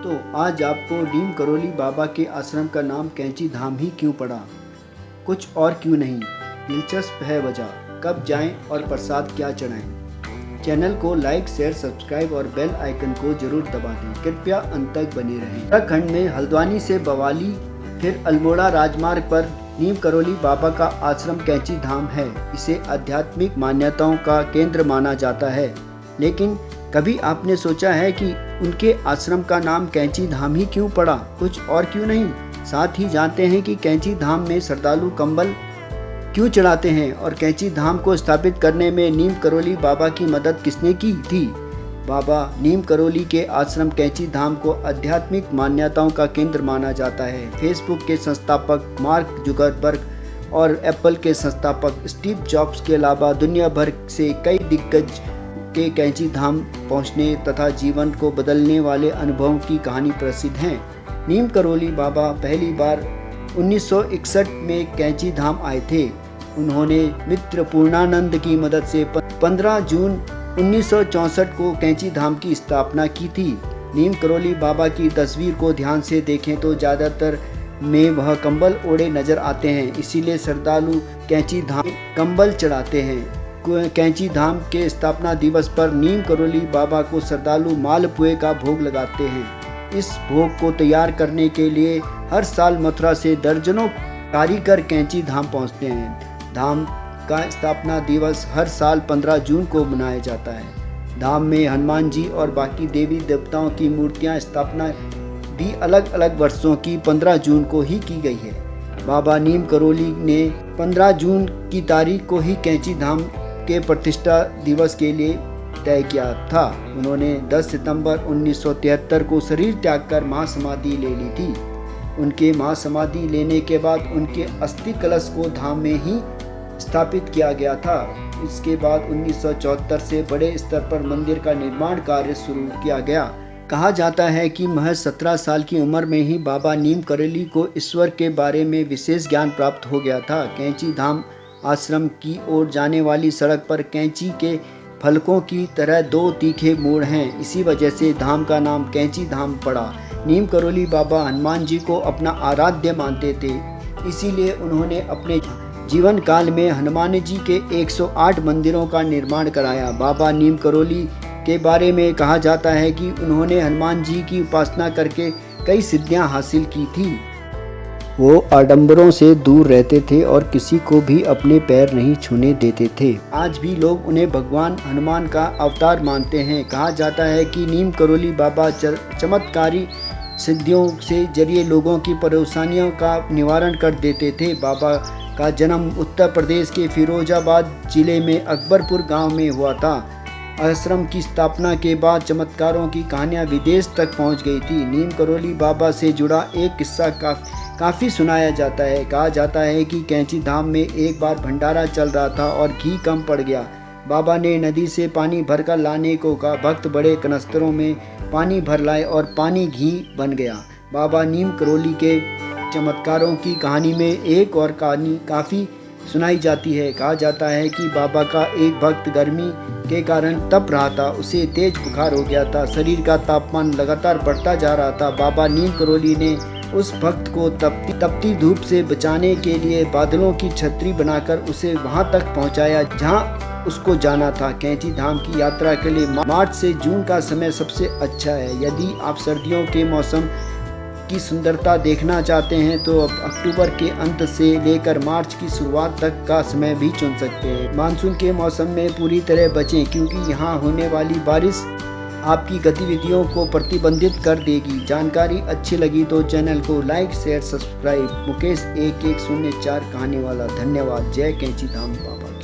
तो आज आपको नीम करोली बाबा के आश्रम का नाम कैंची धाम ही क्यों पड़ा, कुछ और क्यों नहीं, दिलचस्प है वजह, कब जाएं और प्रसाद क्या चढ़ाएं। चैनल को लाइक शेयर सब्सक्राइब और बेल आइकन को जरूर दबा दें, कृपया अंत तक बने रहें। उत्तराखंड में हल्द्वानी से बवाली फिर अल्मोड़ा राजमार्ग पर नीम करोली बाबा का आश्रम कैंची धाम है। इसे आध्यात्मिक मान्यताओं का केंद्र माना जाता है, लेकिन कभी आपने सोचा है कि उनके आश्रम का नाम कैंची धाम ही क्यों पड़ा, कुछ और क्यों नहीं। साथ ही जानते हैं कि कैंची धाम में श्रद्धालु कंबल क्यों चढ़ाते हैं और कैंची धाम को स्थापित करने में नीम करोली बाबा की मदद किसने की थी। बाबा नीम करोली के आश्रम कैंची धाम को आध्यात्मिक मान्यताओं का केंद्र माना जाता है। फेसबुक के संस्थापक मार्क जुकरबर्ग और एप्पल के संस्थापक स्टीव जॉब्स के अलावा दुनिया भर से कई दिग्गज के कैंची धाम पहुंचने तथा जीवन को बदलने वाले अनुभवों की कहानी प्रसिद्ध है। नीम करोली बाबा पहली बार 1961 में कैंची धाम आए थे। उन्होंने मित्र पूर्णानंद की मदद से 15 जून 1964 को कैंची धाम की स्थापना की थी। नीम करोली बाबा की तस्वीर को ध्यान से देखें तो ज़्यादातर में वह कंबल ओढ़े नजर आते हैं, इसीलिए श्रद्धालु कैंची धाम कंबल चढ़ाते हैं। कैंची धाम के स्थापना दिवस पर नीम करोली बाबा को श्रद्धालु मालपुए का भोग लगाते हैं। इस भोग को तैयार करने के लिए हर साल मथुरा से दर्जनों कारीगर कैंची धाम पहुंचते हैं। धाम का स्थापना दिवस हर साल 15 जून को मनाया जाता है। धाम में हनुमान जी और बाकी देवी देवताओं की मूर्तियां स्थापना भी अलग अलग वर्षों की 15 जून को ही की गई है। बाबा नीम करोली ने 15 जून की तारीख को ही कैंची धाम के प्रतिष्ठा दिवस के लिए तय किया था। उन्होंने 10 सितंबर 1973 को शरीर त्याग कर महासमाधि ले ली थी। उनके महासमाधि लेने के बाद उनके अस्थि कलश को धाम में ही स्थापित किया गया था। इसके बाद 1974 से बड़े स्तर पर मंदिर का निर्माण कार्य शुरू किया गया। कहा जाता है कि महज 17 साल की उम्र में ही बाबा नीम करोली को ईश्वर के बारे में विशेष ज्ञान प्राप्त हो गया था। कैंची धाम आश्रम की ओर जाने वाली सड़क पर कैंची के फलकों की तरह 2 तीखे मोड़ हैं, इसी वजह से धाम का नाम कैंची धाम पड़ा। नीम करोली बाबा हनुमान जी को अपना आराध्य मानते थे, इसीलिए उन्होंने अपने जीवन काल में हनुमान जी के 108 मंदिरों का निर्माण कराया। बाबा नीम करोली के बारे में कहा जाता है कि उन्होंने हनुमान जी की उपासना करके कई सिद्धियां हासिल की थी। वो आडंबरों से दूर रहते थे और किसी को भी अपने पैर नहीं छूने देते थे। आज भी लोग उन्हें भगवान हनुमान का अवतार मानते हैं। कहा जाता है कि नीम करोली बाबा चमत्कारी सिद्धियों से जरिए लोगों की परेशानियों का निवारण कर देते थे। बाबा का जन्म उत्तर प्रदेश के फिरोजाबाद जिले में अकबरपुर गांव में हुआ था। आश्रम की स्थापना के बाद चमत्कारों की कहानियां विदेश तक पहुंच गई थी। नीम करोली बाबा से जुड़ा एक किस्सा काफ़ी सुनाया जाता है। कहा जाता है कि कैंची धाम में एक बार भंडारा चल रहा था और घी कम पड़ गया। बाबा ने नदी से पानी भरकर लाने को कहा। भक्त बड़े कनस्तरों में पानी भर लाए और पानी घी बन गया। बाबा नीम करोली के चमत्कारों की कहानी में एक और कहानी काफ़ी सुनाई जाती है। कहा जाता है कि बाबा का एक भक्त गर्मी के कारण तप रहा था, उसे तेज बुखार हो गया था, शरीर का तापमान लगातार बढ़ता जा रहा था। बाबा नीम करोली ने उस भक्त को तपती धूप से बचाने के लिए बादलों की छतरी बनाकर उसे वहां तक पहुंचाया जहां उसको जाना था। कैंची धाम की यात्रा के लिए मार्च से जून का समय सबसे अच्छा है। यदि आप सर्दियों के मौसम की सुंदरता देखना चाहते हैं तो अक्टूबर के अंत से लेकर मार्च की शुरुआत तक का समय भी चुन सकते हैं। मानसून के मौसम में पूरी तरह बचें, क्योंकि यहाँ होने वाली बारिश आपकी गतिविधियों को प्रतिबंधित कर देगी। जानकारी अच्छी लगी तो चैनल को लाइक शेयर सब्सक्राइब। मुकेश 1104 कहानी वाला। धन्यवाद। जय कैंची धाम बाबा।